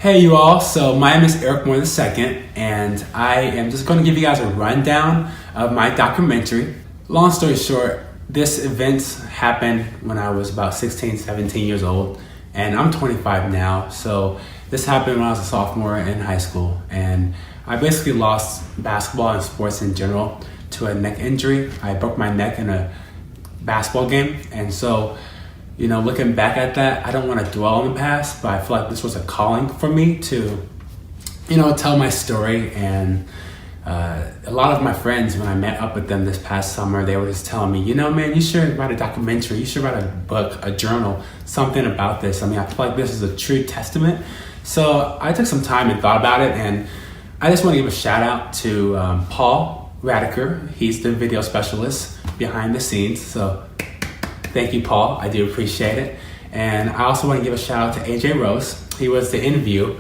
Hey you all, so my name is Eric Moore II, and I am just going to give you guys a rundown of my documentary. Long story short, this event happened when I was about 16, 17 years old, and I'm 25 now, so this happened when I was a sophomore in high school, and I basically lost basketball and sports in general to a neck injury. I broke my neck in a basketball game, and so looking back at that, I don't want to dwell on the past, but I feel like this was a calling for me to, tell my story. And a lot of my friends, when I met up with them this past summer, they were just telling me, man, you should write a documentary, you should write a book, a journal, something about this. I mean, I feel like this is a true testament. So I took some time and thought about it, and I just want to give a shout out to Paul Radiker. He's the video specialist behind the scenes. So thank you, Paul. I do appreciate it. And I also want to give a shout out to AJ Rose. He was the interview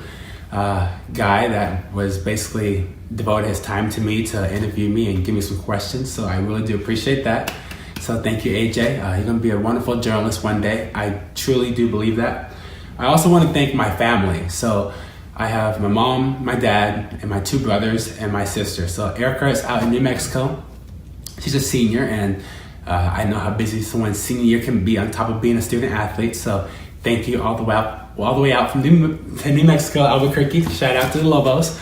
guy that was basically devoted his time to me to interview me and give me some questions. So I really do appreciate that. So thank you, AJ. You're going to be a wonderful journalist one day. I truly do believe that. I also want to thank my family. So I have my mom, my dad, and my two brothers and my sister. So Erica is out in New Mexico. She's a senior, and I know how busy someone's senior year can be on top of being a student athlete. So thank you all the way out from New Mexico, Albuquerque. Shout out to the Lobos.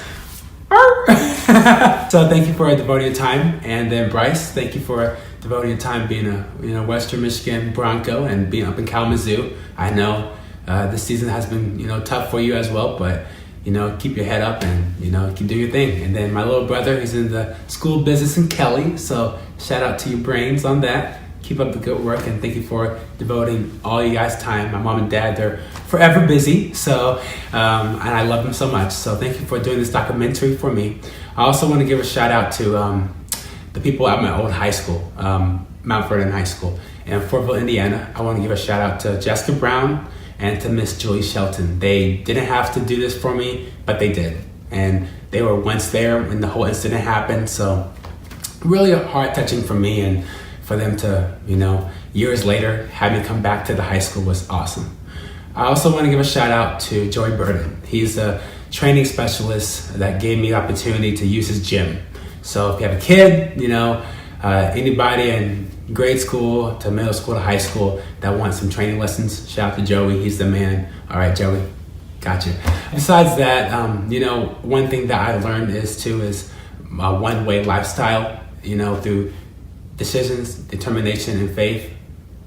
So thank you for devoting your time. And then Bryce, thank you for devoting your time being a Western Michigan Bronco and being up in Kalamazoo. I know this season has been tough for you as well, but keep your head up and keep doing your thing. And then my little brother, he's in the school business in Kelly, so shout out to you brains on that. Keep up the good work, and thank you for devoting all you guys' time. My mom and dad, they're forever busy, so and I love them so much. So thank you for doing this documentary for me. I also want to give a shout out to the people at my old high school, Mount Vernon High School in Fortville, Indiana. I want to give a shout out to Jessica Brown and to Miss Julie Shelton. They didn't have to do this for me, but they did. And they were once there when the whole incident happened. So really heart touching for me, and for them to, years later, have me come back to the high school was awesome. I also want to give a shout out to Joey Burden. He's a training specialist that gave me the opportunity to use his gym. So if you have a kid, anybody in grade school to middle school to high school that wants some training lessons, shout out to Joey. He's the man. All right, Joey, gotcha. Besides that, one thing that I learned is a one-way lifestyle, through decisions, determination, and faith.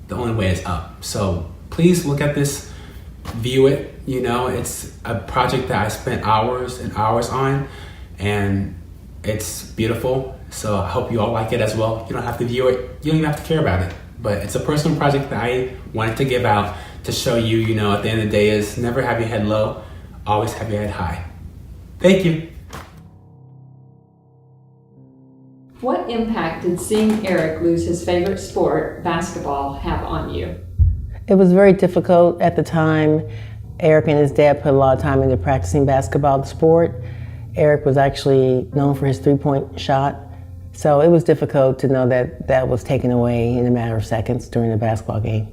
The only way is up. So please look at this, view it. It's a project that I spent hours and hours on, and it's beautiful. So I hope you all like it as well. You don't have to view it. You don't even have to care about it. But it's a personal project that I wanted to give out to show you, at the end of the day is never have your head low, always have your head high. Thank you. What impact did seeing Eric lose his favorite sport, basketball, have on you? It was very difficult at the time. Eric and his dad put a lot of time into practicing basketball, the sport. Eric was actually known for his three-point shot. So it was difficult to know that that was taken away in a matter of seconds during a basketball game.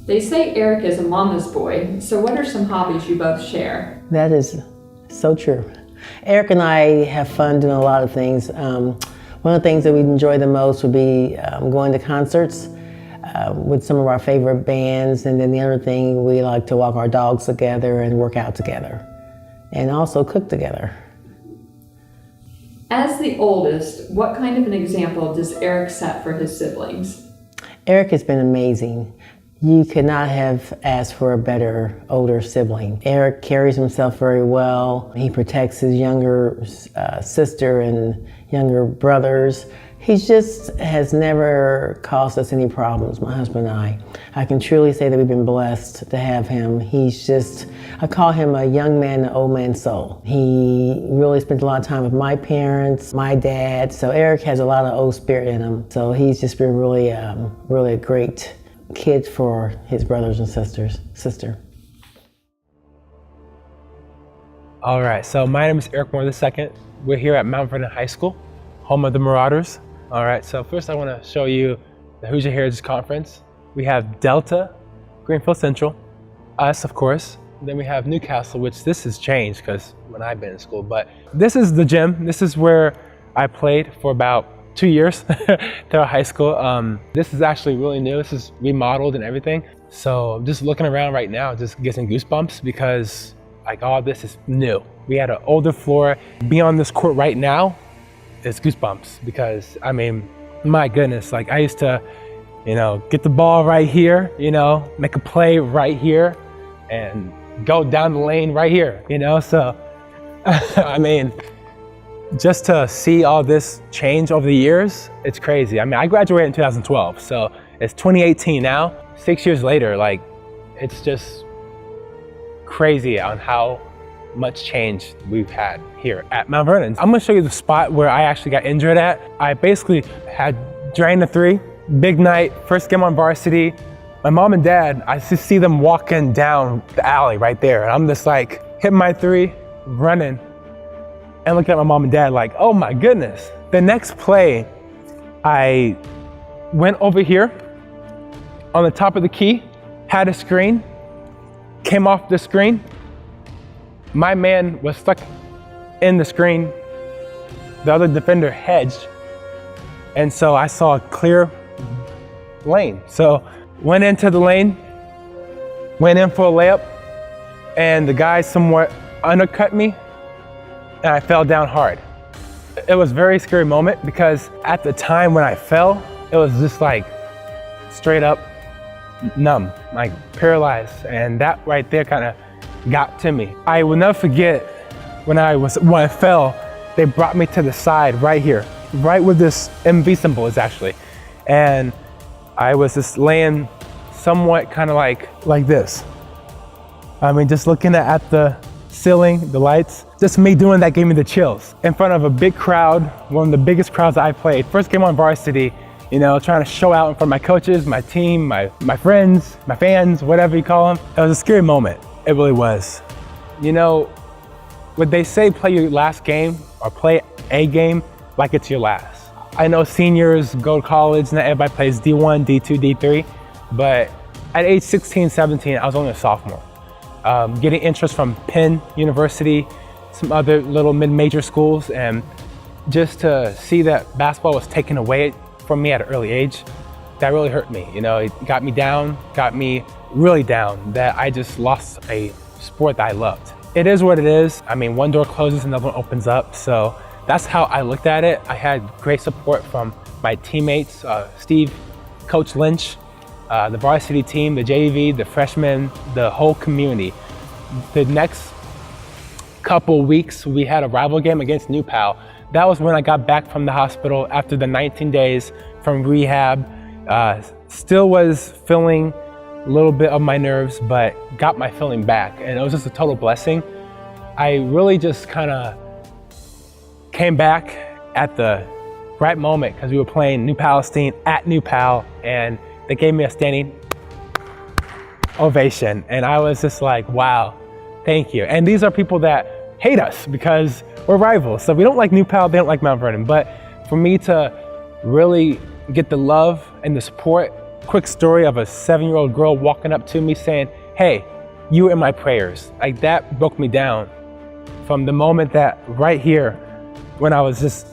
They say Eric is a mama's boy, so what are some hobbies you both share? That is so true. Eric and I have fun doing a lot of things. One of the things that we enjoy the most would be going to concerts with some of our favorite bands, and then the other thing, we like to walk our dogs together and work out together, and also cook together. As the oldest, what kind of an example does Eric set for his siblings? Eric has been amazing. You could not have asked for a better older sibling. Eric carries himself very well. He protects his younger sister and younger brothers. He just has never caused us any problems, my husband and I. I can truly say that we've been blessed to have him. I call him a young man, an old man's soul. He really spent a lot of time with my parents, my dad, so Eric has a lot of old spirit in him. So he's just been really a great kid for his brothers and sister. All right, so my name is Eric Moore II. We're here at Mount Vernon High School, home of the Marauders. All right, so first I want to show you the Hoosier Heritage Conference. We have Delta, Greenfield Central, us, of course, then we have Newcastle, which this has changed because when I've been in school, but this is the gym. This is where I played for about 2 years throughout high school. This is actually really new. This is remodeled and everything. So just looking around right now, just getting goosebumps because like all this is new. We had an older floor. Being on this court right now, it's goosebumps because I mean, my goodness, like I used to, get the ball right here, make a play right here and go down the lane right here, so I mean, just to see all this change over the years, it's crazy. I mean, I graduated in 2012, so it's 2018 now. 6 years later, like, it's just crazy on how much change we've had here at Mount Vernon. I'm gonna show you the spot where I actually got injured at. I basically had drained a three, big night, first game on varsity. My mom and dad, I just see them walking down the alley right there. And I'm just like, hitting my three, running, and looking at my mom and dad like, oh my goodness. The next play, I went over here on the top of the key, had a screen, came off the screen. My man was stuck in the screen. The other defender hedged. And so I saw a clear lane. So went into the lane, went in for a layup, and the guy somewhat undercut me, and I fell down hard. It was a very scary moment because at the time when I fell, it was just like straight up numb, like paralyzed. And that right there kind of got to me. I will never forget when I fell, they brought me to the side right here, right where this MV symbol is actually. And I was just laying somewhat kind of like this. I mean, just looking at the ceiling, the lights, just me doing that gave me the chills. In front of a big crowd, one of the biggest crowds I played. First game on varsity, trying to show out in front of my coaches, my team, my friends, my fans, whatever you call them. It was a scary moment. It really was. Would they say play your last game or play a game like it's your last? I know seniors go to college, not everybody plays D1, D2, D3, but at age 16, 17, I was only a sophomore. Getting interest from Penn University, some other little mid-major schools, and just to see that basketball was taken away from me at an early age, that really hurt me. It got me down, got me really down, that I just lost a sport that I loved. It is what it is. I mean, one door closes, another one opens up. So that's how I looked at it. I had great support from my teammates, Steve, Coach Lynch, the varsity team, the JV, the freshmen, the whole community. The next couple weeks, we had a rival game against New Pal. That was when I got back from the hospital after the 19 days from rehab. Still was feeling a little bit of my nerves, but got my feeling back. And it was just a total blessing. I really just kind of came back at the right moment because we were playing New Palestine at New Pal, and they gave me a standing ovation. And I was just like, wow, thank you. And these are people that hate us because we're rivals. So we don't like New Pal, they don't like Mount Vernon. But for me to really get the love and the support, quick story of a 7-year-old girl walking up to me saying, hey, you were in my prayers. Like that broke me down from the moment that right here, when I was just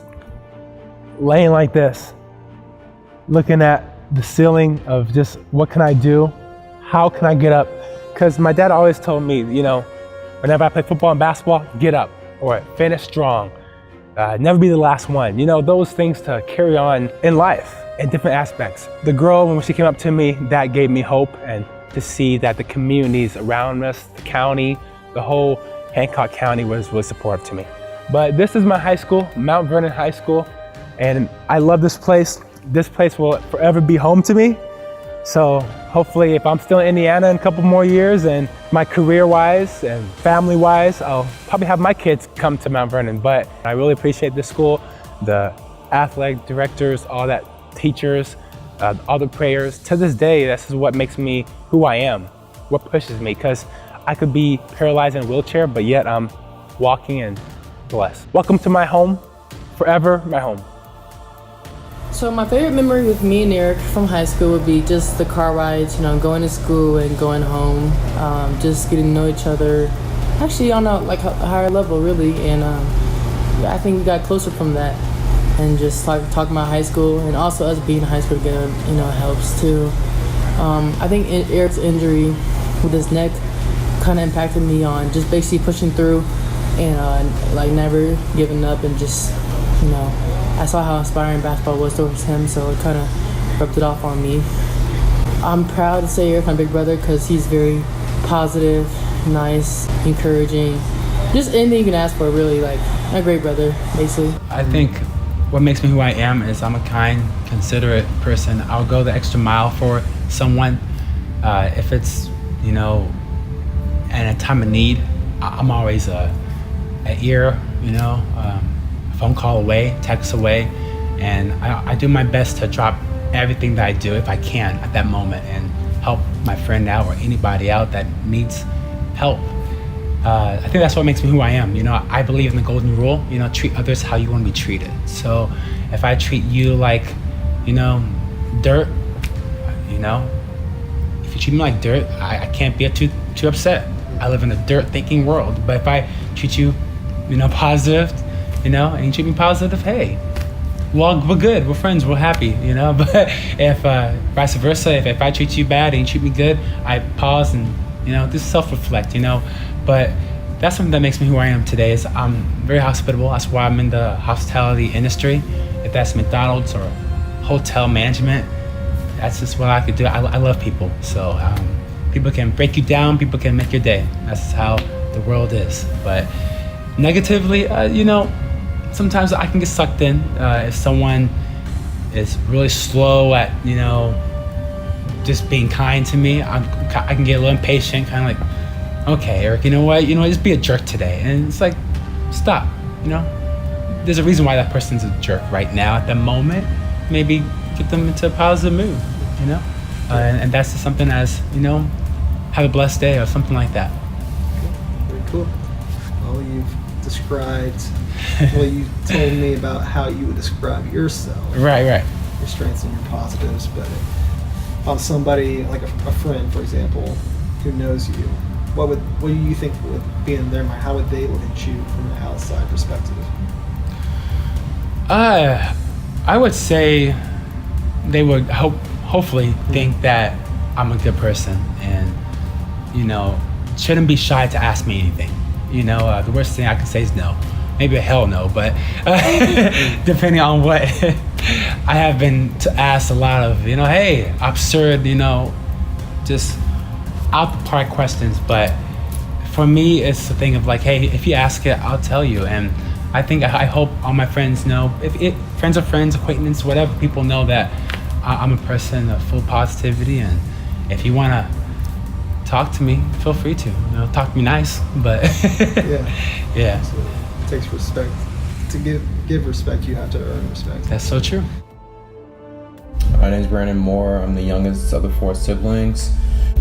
laying like this, looking at the ceiling of just what can I do? How can I get up? Because my dad always told me, whenever I play football and basketball, get up or finish strong. Never be the last one. Those things to carry on in life in different aspects. The girl, when she came up to me, that gave me hope, and to see that the communities around us, the county, the whole Hancock County was supportive to me. But this is my high school, Mount Vernon High School, and I love this place. This place will forever be home to me. So hopefully if I'm still in Indiana in a couple more years, and my career-wise and family-wise, I'll probably have my kids come to Mount Vernon. But I really appreciate this school, the athletic directors, all that teachers, all the prayers. To this day, this is what makes me who I am, what pushes me, because I could be paralyzed in a wheelchair, but yet I'm walking and blessed. Welcome to my home, forever my home. So my favorite memory with me and Eric from high school would be just the car rides, going to school and going home, just getting to know each other, actually on a higher level really, and I think we got closer from that, and just talking about high school, and also us being in high school together, helps too. I think Eric's injury with his neck kind of impacted me on just basically pushing through and never giving up, and just I saw how inspiring basketball was towards him, so it kind of rubbed it off on me. I'm proud to say Eric, my big brother, because he's very positive, nice, encouraging, just anything you can ask for, really, like a great brother, basically. I think what makes me who I am is I'm a kind, considerate person. I'll go the extra mile for someone. If it's, in a time of need, I'm always an ear, a phone call away, text away, and I do my best to drop everything that I do if I can at that moment and help my friend out or anybody out that needs help. I think that's what makes me who I am. I believe in the golden rule, treat others how you want to be treated. So if I treat you like, dirt, if you treat me like dirt, I can't be too upset. I live in a dirt thinking world. But if I treat you, positive, and you treat me positive, hey, well, we're good, we're friends, we're happy, But if vice versa, if I treat you bad and you treat me good, I pause and, just self-reflect, But that's something that makes me who I am today. Is I'm very hospitable. That's why I'm in the hospitality industry. If that's McDonald's or hotel management, that's just what I could do. I love people. So people can break you down. People can make your day. That's how the world is. But negatively, sometimes I can get sucked in. If someone is really slow at, just being kind to me, I can get a little impatient, kind of like, okay, Eric, you know what, just be a jerk today. And it's like, stop, There's a reason why that person's a jerk right now at the moment. Maybe get them into a positive mood, and that's just something as, have a blessed day or something like that. Very cool. Well, you've described, you told me about how you would describe yourself. Right. Your strengths and your positives, but on somebody like a friend, for example, who knows you, what do you think would be in their mind? How would they look at you from an outside perspective? I would say they would hopefully think that I'm a good person and, shouldn't be shy to ask me anything. The worst thing I can say is no. Maybe a hell no, but depending on what I have been asked a lot of, hey, absurd, just out the park questions. But for me, it's a thing of like, hey, if you ask it, I'll tell you. And I hope all my friends know, friends of friends, acquaintances, whatever, people know that I'm a person of full positivity. And if you want to talk to me, feel free to. Talk to me nice, but yeah. So it takes respect. To give respect, you have to earn respect. That's so true. My name is Brandon Moore. I'm the youngest of the 4 siblings.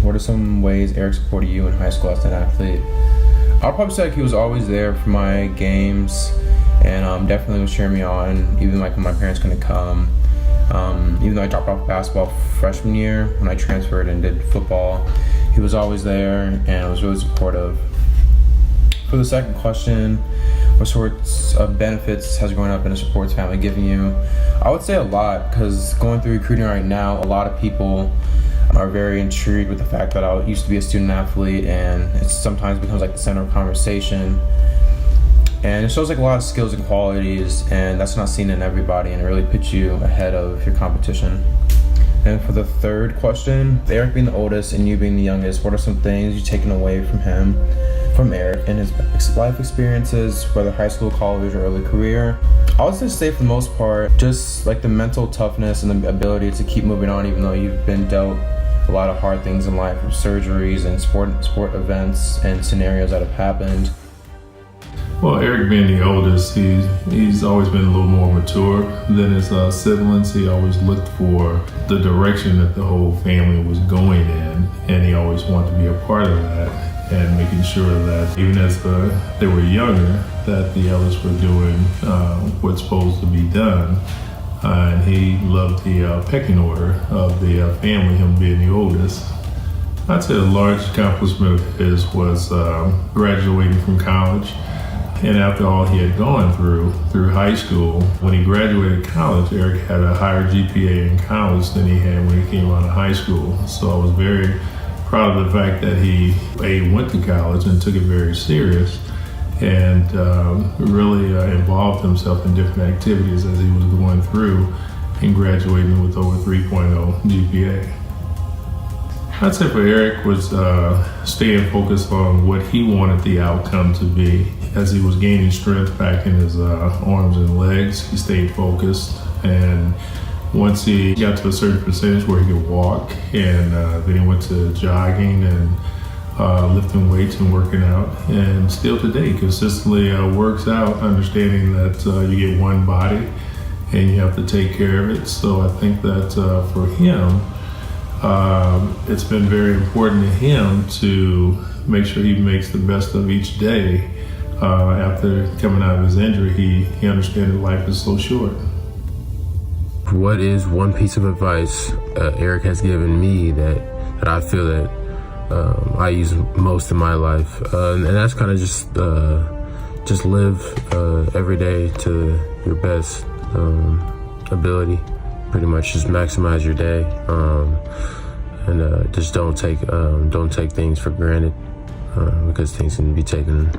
What are some ways Eric supported you in high school as an athlete? I'll probably say he was always there for my games, and definitely was cheering me on, even like when my parents couldn't come. Even though I dropped off basketball freshman year, when I transferred and did football, he was always there and was really supportive. For the second question, what sorts of benefits has growing up in a sports family given you? I would say a lot, because going through recruiting right now, a lot of people are very intrigued with the fact that I used to be a student athlete, and it sometimes becomes like the center of conversation. And it shows like a lot of skills and qualities, and that's not seen in everybody, and it really puts you ahead of your competition. And for the third question, Eric being the oldest and you being the youngest, what are some things you've taken away from Eric and his life experiences, whether high school, college, or early career? I would just say for the most part, just like the mental toughness and the ability to keep moving on even though you've been dealt a lot of hard things in life, surgeries and sport events and scenarios that have happened. Well, Eric being the oldest, he's always been a little more mature than his siblings. He always looked for the direction that the whole family was going in, and he always wanted to be a part of that, and making sure that even as they were younger, that the elders were doing what's supposed to be done. and he loved the pecking order of the family, him being the oldest. I'd say the largest accomplishment of his was graduating from college. And after all he had gone through high school, when he graduated college, Eric had a higher GPA in college than he had when he came out of high school. So I was very proud of the fact that he went to college and took it very serious, and really involved himself in different activities as he was going through and graduating with over 3.0 GPA. I'd say for Eric was staying focused on what he wanted the outcome to be. As he was gaining strength back in his arms and legs, he stayed focused, and once he got to a certain percentage where he could walk, and then he went to jogging and lifting weights and working out, and still today consistently works out, understanding that you get one body and you have to take care of it. So I think that for him, it's been very important to him to make sure he makes the best of each day. After coming out of his injury, he understands that life is so short. What is one piece of advice Eric has given me that I feel that I use most in my life, and that's kind of just live every day to your best ability. Pretty much just maximize your day, and just don't take things for granted, because things can be taken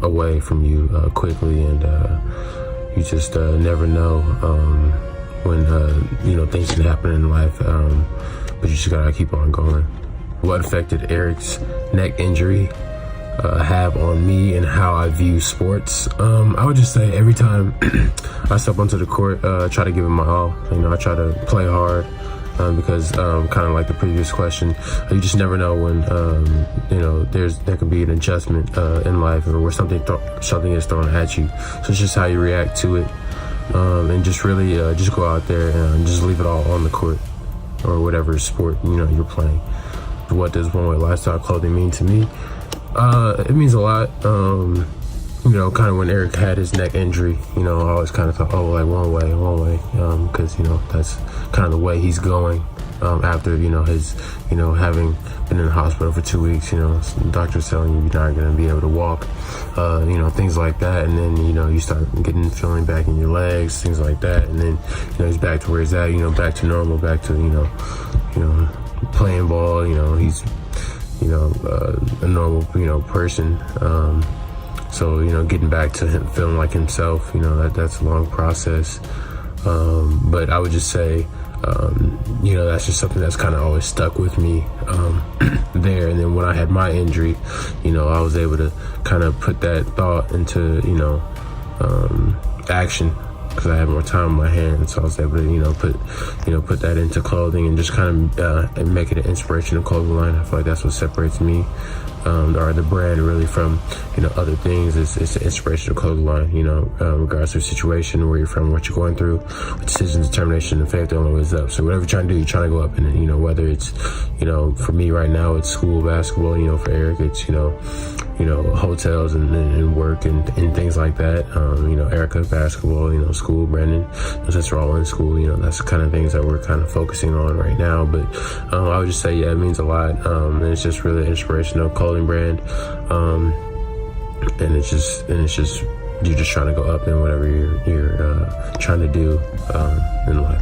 away from you quickly, and you just never know when things can happen in life, but you just gotta keep on going. What affected Eric's neck injury have on me and how I view sports? I would just say every time I step onto the court, I try to give it my all. I try to play hard, because kind of like the previous question, you just never know when there can be an adjustment in life, or where something is thrown at you. So it's just how you react to it, and just really just go out there and just leave it all on the court, or whatever sport you're playing. What does One Way Lifestyle clothing mean to me? It means a lot. Kind of when Eric had his neck injury, I always kind of thought, like one way, because that's kind of the way he's going. After his having been in the hospital for 2 weeks, the doctor's telling you you're not going to be able to walk, things like that, and then you start getting feeling back in your legs, things like that, and then he's back to where he's at, back to normal, back to playing ball. He's a normal person. So getting back to him feeling like himself, that's a long process. But I would just say, that's just something that's kind of always stuck with me there. And then when I had my injury, I was able to kind of put that thought into action, because I had more time on my hands, so I was able to put that into clothing, and just kind of make it an inspirational clothing line. I feel like that's what separates me, or the brand, really, from other things. It's an inspirational clothing line, regardless of the situation, where you're from, what you're going through, with decision, determination, and faith, the only way is up. So whatever you're trying to do, you're trying to go up in it. Whether it's for me right now, it's school basketball. For Eric, it's hotels and work and things like that. Erica, basketball, school, Brandon, since we're all in school, that's the kind of things that we're kind of focusing on right now. But I would just say, it means a lot. And it's just really an inspirational clothing brand. And it's just you're just trying to go up in whatever you're trying to do in life.